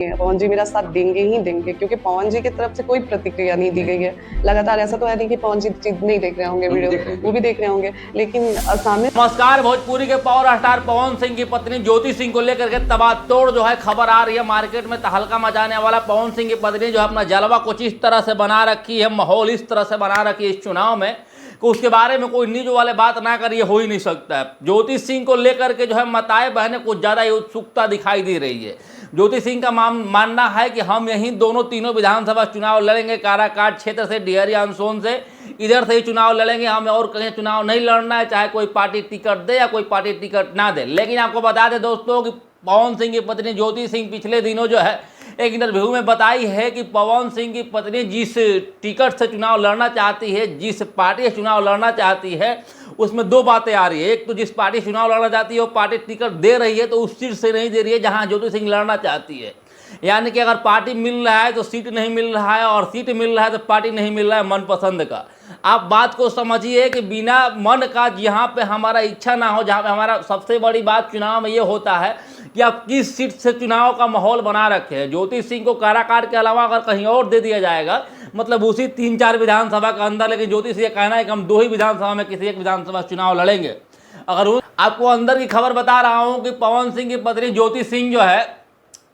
पवन जी मेरा साथ देंगे ही देंगे, क्योंकि पवन जी की तरफ से कोई प्रतिक्रिया नहीं दी गई है लगातार। ऐसा तो है नहीं कि पवन जी नहीं देख रहे होंगे वीडियो, वो भी देख रहे होंगे, लेकिन सामने। नमस्कार, भोजपुरी के पावर स्टार पवन सिंह की पत्नी ज्योति सिंह को लेकर के तबातोड़ जो है खबर आ रही है मार्केट में। तहलका मचाने वाला पवन सिंह की पत्नी जो है अपना जलवा कुछ इस तरह से बना रखी है, माहौल इस तरह से बना रखी है इस चुनाव में कि उसके बारे में कोई न्यूज वाले बात ना करिए, हो ही नहीं सकता है। ज्योति सिंह को लेकर के जो है माताएं बहनें कुछ ज़्यादा ही उत्सुकता दिखाई दे रही है। ज्योति सिंह का मानना है कि हम यहीं तीनों विधानसभा चुनाव लड़ेंगे, काराकाट क्षेत्र से, डिहरी ऑन से, इधर से ही चुनाव लड़ेंगे, हमें और कहीं चुनाव नहीं लड़ना है, चाहे कोई पार्टी टिकट दे या कोई पार्टी टिकट ना दे। लेकिन आपको बता दें दोस्तों कि पवन सिंह की पत्नी ज्योति सिंह पिछले दिनों जो है एक इंटरव्यू में बताई है कि पवन सिंह की पत्नी जिस टिकट से चुनाव लड़ना चाहती है, जिस पार्टी से चुनाव लड़ना चाहती है, उसमें दो बातें आ रही है। एक तो जिस पार्टी से चुनाव लड़ना चाहती है वो पार्टी टिकट दे रही है, तो उस सीट से नहीं दे रही है जहां ज्योति सिंह लड़ना चाहती है। यानी कि अगर पार्टी मिल रहा है तो सीट नहीं मिल रहा है, और सीट मिल रहा है तो पार्टी नहीं मिल रहा है मनपसंद का। आप बात को समझिए कि बिना मन का जहाँ पे हमारा इच्छा ना हो, जहाँ पे हमारा सबसे बड़ी बात चुनाव में ये होता है कि आप किस सीट से चुनाव का माहौल बना रखे हैं। ज्योति सिंह को काराकाट के अलावा अगर कहीं और दे दिया जाएगा, मतलब उसी 3-4 विधानसभा का अंदर, लेकिन ज्योति सिंह कहना है कि हम 2 ही विधानसभा में किसी एक विधानसभा चुनाव लड़ेंगे। अगर आपको अंदर की खबर बता रहा हूँ कि पवन सिंह की पत्नी ज्योति सिंह जो है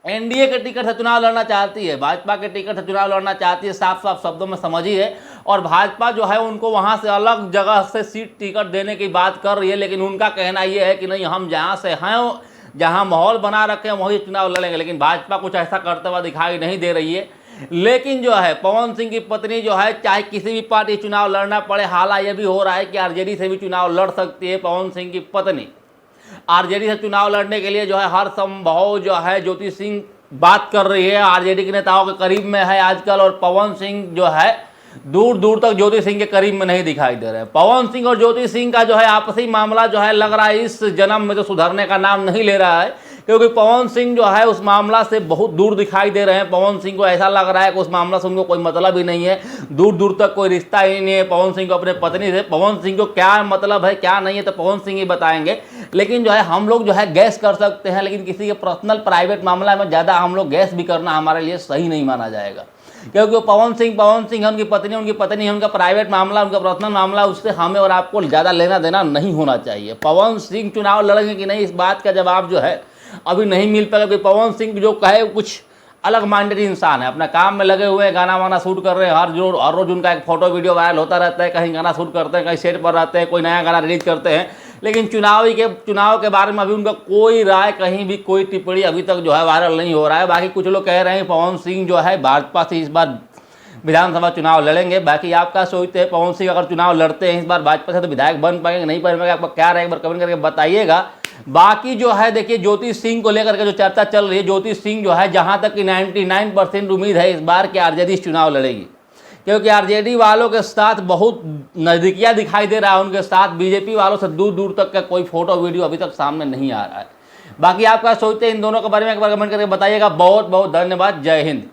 एनडीए के टिकट से चुनाव लड़ना चाहती है, भाजपा के टिकट से चुनाव लड़ना चाहती है, साफ साफ शब्दों में समझिए। और भाजपा जो है उनको वहां से अलग जगह से सीट टिकट देने की बात कर रही है, लेकिन उनका कहना ये है कि नहीं, हम जहां से हैं, जहां माहौल बना रखे हैं वही चुनाव लड़ेंगे। लेकिन भाजपा कुछ ऐसा करते हुआ दिखाई नहीं दे रही है। लेकिन जो है पवन सिंह की पत्नी जो है चाहे किसी भी पार्टी चुनाव लड़ना पड़े, हालांकि ये भी हो रहा है कि आरजेडी से भी चुनाव लड़ सकती है पवन सिंह की पत्नी। आरजेडी से चुनाव लड़ने के लिए जो है हर संभव जो है ज्योति सिंह बात कर रही है, आरजेडी के नेताओं के करीब में है आजकल, और पवन सिंह जो है दूर दूर तक ज्योति सिंह के करीब में नहीं दिखाई दे रहे हैं। पवन सिंह और ज्योति सिंह का जो है आपसी मामला जो है लग रहा है इस जन्म में तो सुधरने का नाम नहीं ले रहा है, क्योंकि पवन सिंह जो है उस मामला से बहुत दूर दिखाई दे रहे हैं। पवन सिंह को ऐसा लग रहा है कि उस मामला से उनको कोई मतलब ही नहीं है, दूर दूर तक कोई रिश्ता ही नहीं है पवन सिंह को अपने पत्नी से। पवन सिंह को क्या मतलब है क्या नहीं है तो पवन सिंह ही बताएंगे। लेकिन जो है हम लोग जो है गैस कर सकते हैं, लेकिन किसी के पर्सनल प्राइवेट मामला में ज़्यादा हम लोग गैस भी करना हमारे लिए सही नहीं माना जाएगा, क्योंकि पवन सिंह है, उनकी पत्नी है, उनका प्राइवेट मामला, उनका पर्सनल मामला, उससे हमें और आपको ज़्यादा लेना देना नहीं होना चाहिए। पवन सिंह चुनाव लड़ेंगे कि नहीं, इस बात का जवाब जो है अभी नहीं मिल पाएगा, क्योंकि पवन सिंह जो कहे कुछ अलग माइंडेड इंसान है, अपना काम में लगे हुए हैं, गाना वाना शूट कर रहे हैं, हर रोज उनका एक फोटो वीडियो वायरल होता रहता है, कहीं गाना शूट करते हैं, कहीं सेट पर रहते हैं, कोई नया गाना रिलीज करते हैं। लेकिन चुनाव के बारे में अभी उनका कोई राय, कहीं भी कोई टिप्पणी अभी तक जो है वायरल नहीं हो रहा है। बाकी कुछ लोग कह रहे हैं पवन सिंह जो है भाजपा से इस बार विधानसभा चुनाव लड़ेंगे। बाकी आप क्या सोचते हैं, पवन सिंह अगर चुनाव लड़ते हैं इस बार भाजपा से तो विधायक बन पाएंगे नहीं बन पाएंगे, आपका क्या राय एक बार कमेंट करके बताइएगा। बाकी जो है देखिए ज्योति सिंह को लेकर के जो चर्चा चल रही है, ज्योति सिंह जो है जहां तक कि 99% उम्मीद है इस बार कि आरजेडी चुनाव लड़ेगी, क्योंकि आरजेडी वालों के साथ बहुत नज़दीकियाँ दिखाई दे रहा है उनके साथ। बीजेपी वालों से दूर दूर तक का कोई फोटो वीडियो अभी तक सामने नहीं आ रहा है। बाकी आप क्या सोचते हैं इन दोनों के बारे में एक बार कमेंट करके बताइएगा। बहुत बहुत धन्यवाद। जय हिंद।